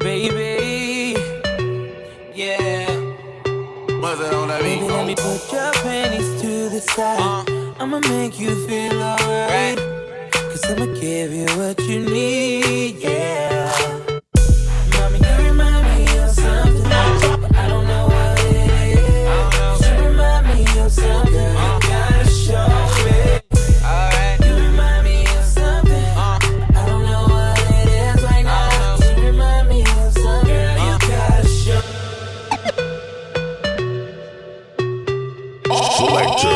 baby. Yeah. Baby, let me put your panties to the side. I'ma make you feel alright. Cause I'ma give you what you need, yeah. Mommy, you remind me of something, but I don't know what it is. You remind me of something, you gotta show me. Alright. You remind me of something, I don't know what it is right now. You remind me of something, you gotta show. Selecta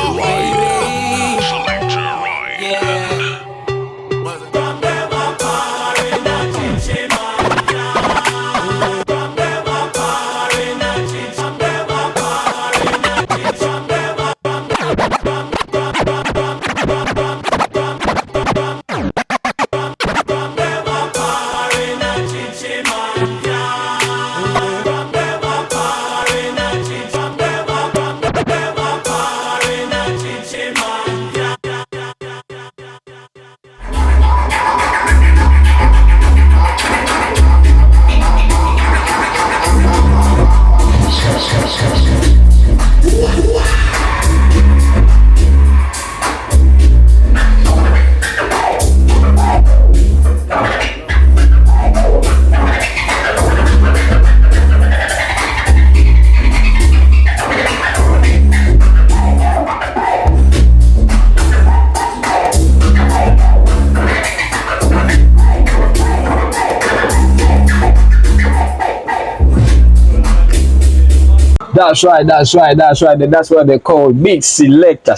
right. That's right. That's what they call big selector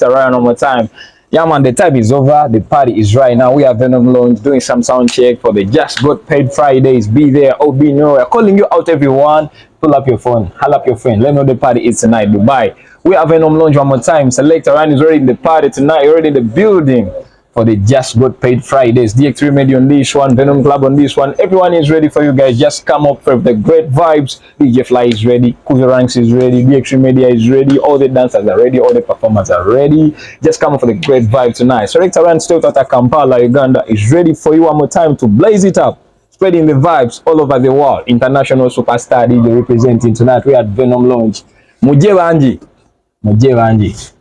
right on my time. Yeah, man, the time is over. The party is right now. We have Venom Lounge doing some sound check for the Just Got Paid Fridays. Be there or be nowhere. Calling you out, everyone. Pull up your phone, holla up your friend. Let me know the party is tonight. Dubai. We have Venom Lounge one more time. Selector Ryan is already in the party tonight. Already in the building for the Just Got Paid Fridays. DX3 Media on this one, Venom Club on this one. Everyone is ready for you guys. Just come up for the great vibes. DJ Fly is ready, Kuzi Ranks is ready, DX3 Media is ready, all the dancers are ready, all the performers are ready. Just come up for the great vibe tonight. Selecta Ryan still at Kampala, Uganda is ready for you one more time to blaze it up. Spreading the vibes all over the world. International superstar DJ representing tonight. We at Venom Lounge. Mujewanji,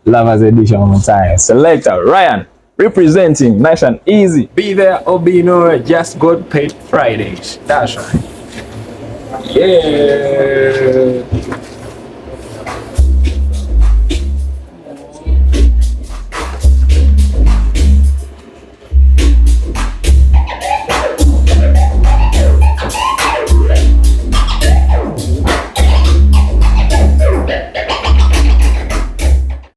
Lovers Edition one more time. Selecta Ryan representing nice and easy. Be there or be nowhere. Just Got Paid Fridays. That's right. Yeah.